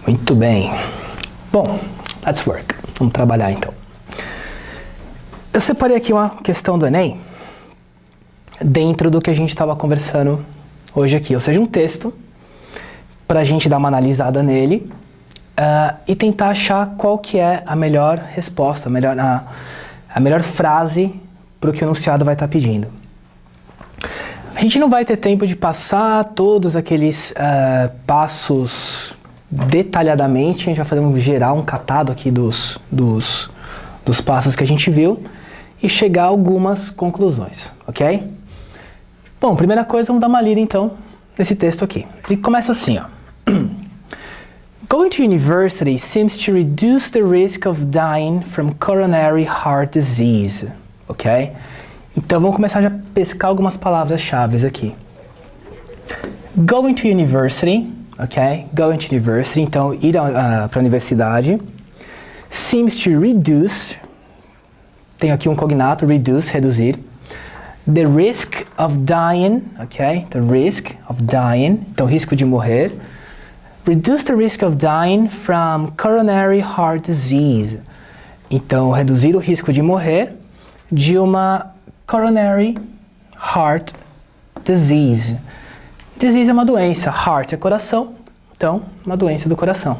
Muito bem. Bom, let's work. Vamos trabalhar então. Eu separei aqui uma questão do Enem dentro do que a gente estava conversando hoje aqui, ou seja, um texto para a gente dar uma analisada nele e tentar achar qual que é a melhor resposta, a melhor frase para o que o enunciado vai estar pedindo. A gente não vai ter tempo de passar todos aqueles passos detalhadamente, a gente vai fazer um geral, um catado aqui dos passos que a gente viu e chegar a algumas conclusões, ok? Bom, primeira coisa, vamos dar uma lida então nesse texto aqui. Ele começa assim, ó. Going to university seems to reduce the risk of dying from coronary heart disease, ok? Então vamos começar já a pescar algumas palavras-chave aqui. Going to university, ok? Going to university, então ir para a universidade. Seems to reduce, tenho aqui um cognato, reduce, reduzir. The risk of dying, ok? The risk of dying, então risco de morrer. Reduce the risk of dying from coronary heart disease. Então reduzir o risco de morrer de uma coronary heart disease. Disease é uma doença, heart é coração, então uma doença do coração.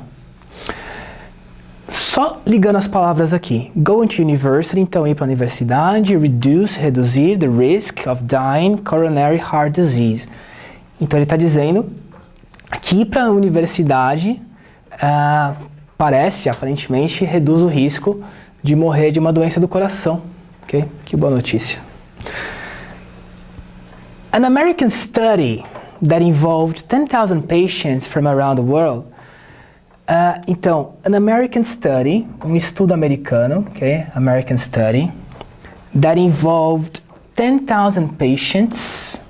Só ligando as palavras aqui. Going to university, então ir para a universidade. Reduce, reduzir, the risk of dying coronary heart disease. Então ele está dizendo que ir para a universidade aparentemente, reduz o risco de morrer de uma doença do coração. Ok? Que boa notícia. An American study that involved 10,000 patients from around the world. Então, an American study, um estudo americano, ok? American study, that involved 10,000 patients,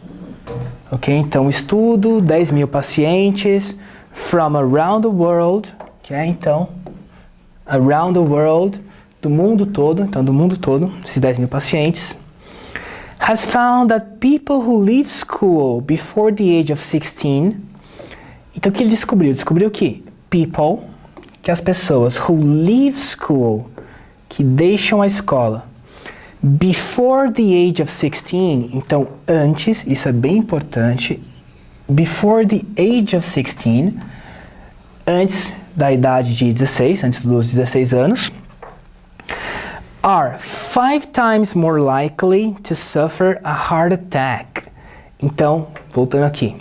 ok? Então, um estudo, 10.000 pacientes, from around the world, ok? Então, around the world, do mundo todo, então do mundo todo, esses 10.000 pacientes, has found that people who leave school before the age of 16, então o que ele descobriu? Descobriu que people, que as pessoas who leave school, que deixam a escola, before the age of 16, então antes, isso é bem importante, before the age of 16, antes da idade de 16, antes dos 16 anos, are 5 times more likely to suffer a heart attack. Então, voltando aqui,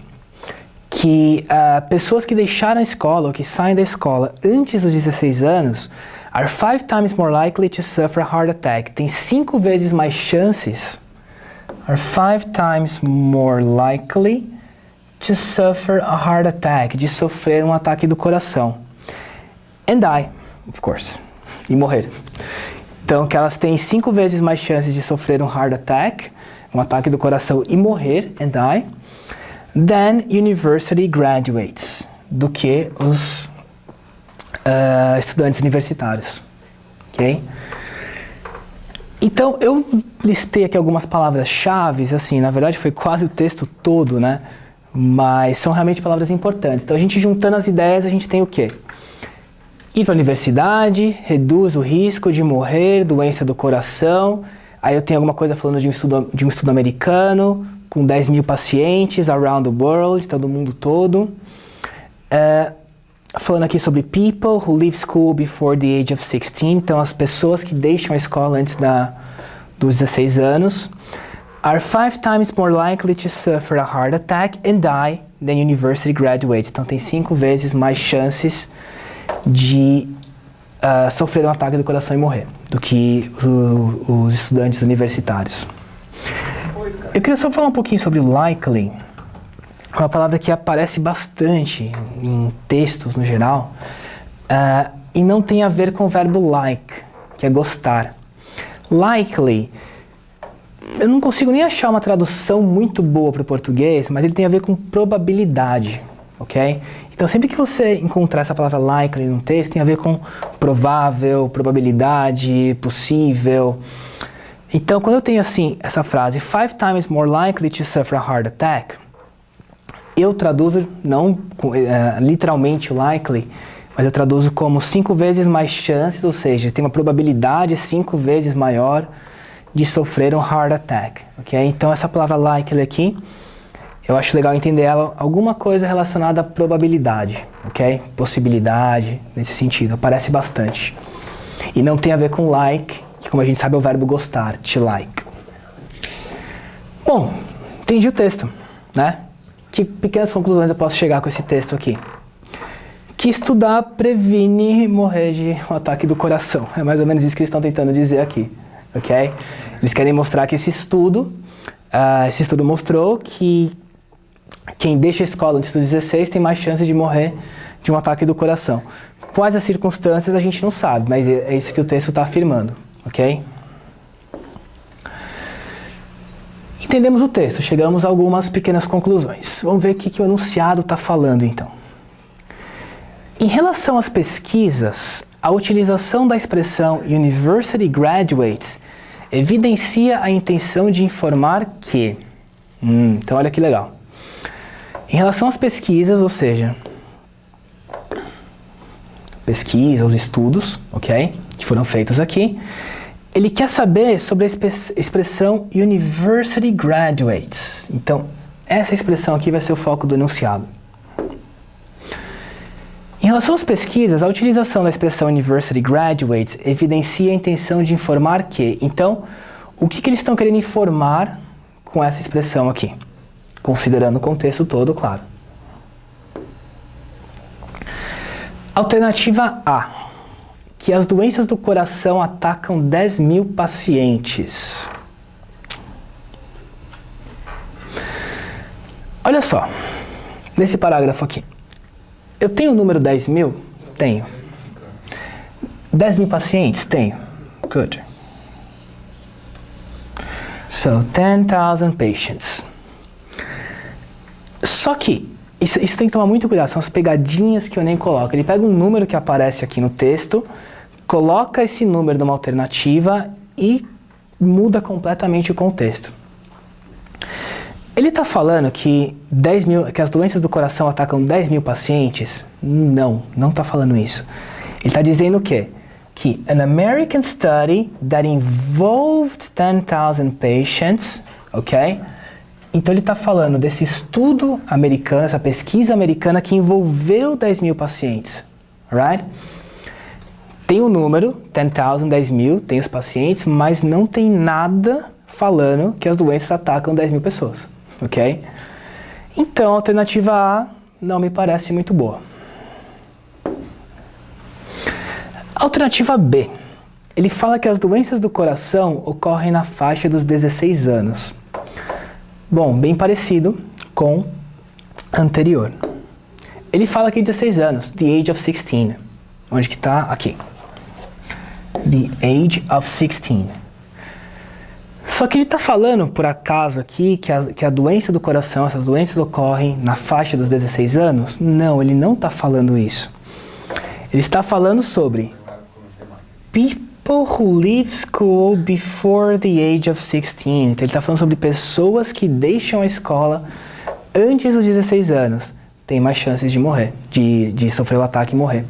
que pessoas que deixaram a escola ou que saem da escola antes dos 16 anos are 5 times more likely to suffer a heart attack. Tem 5 vezes mais chances, are 5 times more likely to suffer a heart attack, de sofrer um ataque do coração. And die, of course, e morrer. Então, que elas têm 5 vezes mais chances de sofrer um heart attack, um ataque do coração e morrer, and die, than university graduates, do que os estudantes universitários, ok? Então, eu listei aqui algumas palavras-chave, assim, na verdade foi quase o texto todo, né? Mas são realmente palavras importantes. Então, a gente juntando as ideias, a gente tem o quê? Ir para a universidade, reduz o risco de morrer, doença do coração. Aí eu tenho alguma coisa falando de um estudo americano, com 10.000 pacientes, around the world, então do mundo todo. Falando aqui sobre people who leave school before the age of 16, então as pessoas que deixam a escola antes dos 16 anos, are 5 times more likely to suffer a heart attack and die than university graduates. Então tem 5 vezes mais chances de sofrer um ataque do coração e morrer do que os estudantes universitários. Eu queria só falar um pouquinho sobre likely, uma palavra que aparece bastante em textos no geral, e não tem a ver com o verbo like, que é gostar. Likely, eu não consigo nem achar uma tradução muito boa para o português, mas ele tem a ver com probabilidade, ok? Então, sempre que você encontrar essa palavra likely num texto, tem a ver com provável, probabilidade, possível. Então, quando eu tenho assim, essa frase, 5 times more likely to suffer a heart attack, eu traduzo, não literalmente likely, mas eu traduzo como 5 vezes mais chances, ou seja, tem uma probabilidade 5 vezes maior de sofrer um heart attack, ok? Então essa palavra likely aqui, eu acho legal entender ela, alguma coisa relacionada à probabilidade, ok? Possibilidade, nesse sentido, aparece bastante. E não tem a ver com like, que como a gente sabe é o verbo gostar, to like. Bom, entendi o texto, né? Que pequenas conclusões eu posso chegar com esse texto aqui? Que estudar previne morrer de um ataque do coração. É mais ou menos isso que eles estão tentando dizer aqui, ok? Eles querem mostrar que esse estudo mostrou que quem deixa a escola antes dos 16 tem mais chances de morrer de um ataque do coração. Quais as circunstâncias a gente não sabe, mas é isso que o texto está afirmando, ok? Entendemos o texto, chegamos a algumas pequenas conclusões. Vamos ver o que o enunciado está falando então. Em relação às pesquisas, a utilização da expressão University Graduates evidencia a intenção de informar que... então olha que legal. Em relação às pesquisas, ou seja, os estudos, ok, que foram feitos aqui, ele quer saber sobre a expressão University Graduates. Então, essa expressão aqui vai ser o foco do enunciado. Em relação às pesquisas, a utilização da expressão University Graduates evidencia a intenção de informar que... Então, o que eles estão querendo informar com essa expressão aqui? Considerando o contexto todo, claro. Alternativa A. Que as doenças do coração atacam 10 mil pacientes. Olha só, nesse parágrafo aqui. Eu tenho o número 10 mil? Tenho. 10 mil pacientes? Tenho. Good. So, 10,000 patients. Só que, isso tem que tomar muito cuidado, são as pegadinhas que eu nem coloco. Ele pega um número que aparece aqui no texto, coloca esse número numa alternativa e muda completamente o contexto. Ele está falando que as doenças do coração atacam 10 mil pacientes? Não está falando isso. Ele está dizendo o quê? Que an American study that involved 10,000 patients, ok? Então ele está falando desse estudo americano, essa pesquisa americana que envolveu 10 mil pacientes, right? Tem o número, 10,000, 10 mil, tem os pacientes, mas não tem nada falando que as doenças atacam 10 mil pessoas, ok? Então a alternativa A não me parece muito boa. Alternativa B. Ele fala que as doenças do coração ocorrem na faixa dos 16 anos. Bom, bem parecido com a anterior. Ele fala aqui 16 anos, the age of 16. Onde que está? Aqui. The age of 16. Só que ele está falando, por acaso aqui, que a doença do coração, essas doenças ocorrem na faixa dos 16 anos? Não, ele não está falando isso. Ele está falando sobre people who leave school before the age of 16. Então ele está falando sobre pessoas que deixam a escola antes dos 16 anos. Tem mais chances de morrer, de sofrer o ataque e morrer.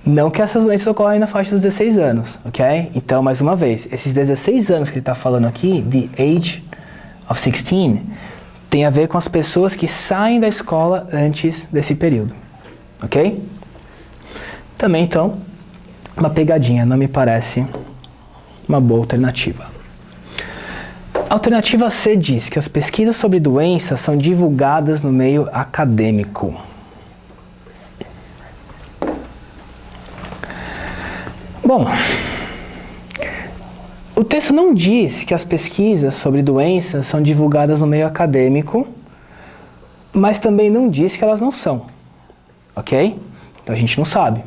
Não que essas doenças ocorrem na faixa dos 16 anos, ok? Então, mais uma vez, esses 16 anos que ele está falando aqui, the age of 16, tem a ver com as pessoas que saem da escola antes desse período, ok? Também, então, uma pegadinha, não me parece uma boa alternativa. A alternativa C diz que as pesquisas sobre doenças são divulgadas no meio acadêmico. Bom, o texto não diz que as pesquisas sobre doenças são divulgadas no meio acadêmico, mas também não diz que elas não são, ok? Então a gente não sabe.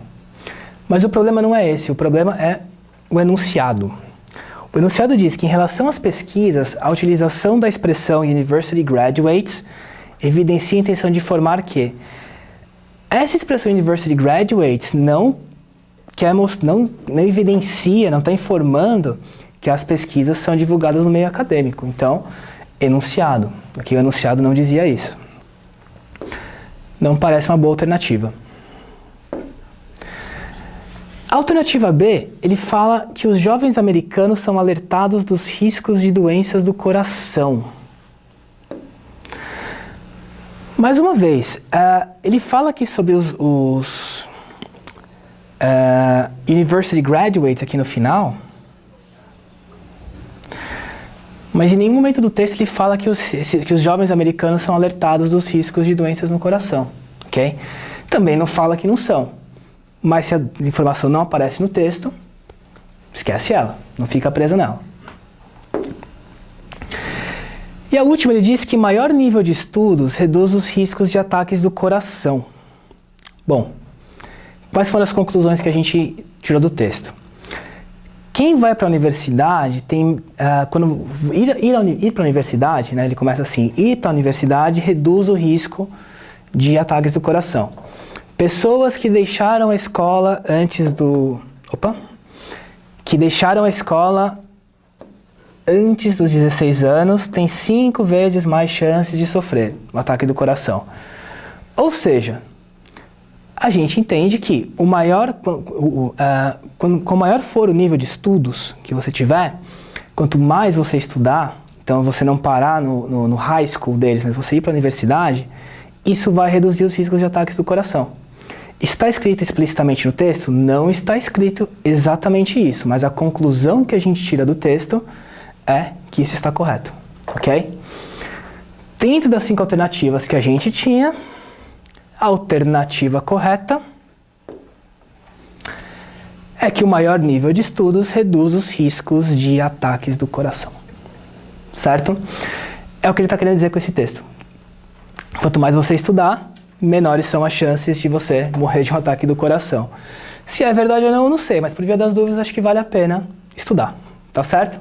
Mas o problema não é esse, o problema é o enunciado. O enunciado diz que em relação às pesquisas, a utilização da expressão University Graduates evidencia a intenção de informar que essa expressão University Graduates não evidencia, não está informando que as pesquisas são divulgadas no meio acadêmico. Então, enunciado. Aqui o enunciado não dizia isso. Não parece uma boa alternativa. A alternativa B, ele fala que os jovens americanos são alertados dos riscos de doenças do coração. Mais uma vez, ele fala aqui sobre os University Graduates aqui no final, mas em nenhum momento do texto ele fala que os jovens americanos são alertados dos riscos de doenças no coração, ok? Também não fala que não são, mas se a informação não aparece no texto, esquece ela, não fica presa nela. E a última, ele diz que maior nível de estudos reduz os riscos de ataques do coração. Bom, quais foram as conclusões que a gente tirou do texto? Quem vai para a universidade tem, quando ir para a universidade, né, ele começa assim, ir para a universidade reduz o risco de ataques do coração. Pessoas que deixaram a escola antes do... que deixaram a escola antes dos 16 anos têm 5 vezes mais chances de sofrer o ataque do coração. Ou seja, a gente entende que quanto maior for o nível de estudos que você tiver, quanto mais você estudar, então você não parar no high school deles, mas você ir para a universidade, isso vai reduzir os riscos de ataques do coração. Está escrito explicitamente no texto? Não está escrito exatamente isso, mas a conclusão que a gente tira do texto é que isso está correto, ok? Dentro das 5 alternativas que a gente tinha, a alternativa correta é que o maior nível de estudos reduz os riscos de ataques do coração, certo? É o que ele está querendo dizer com esse texto. Quanto mais você estudar, menores são as chances de você morrer de um ataque do coração. Se é verdade ou não, eu não sei, mas por via das dúvidas, acho que vale a pena estudar, tá certo?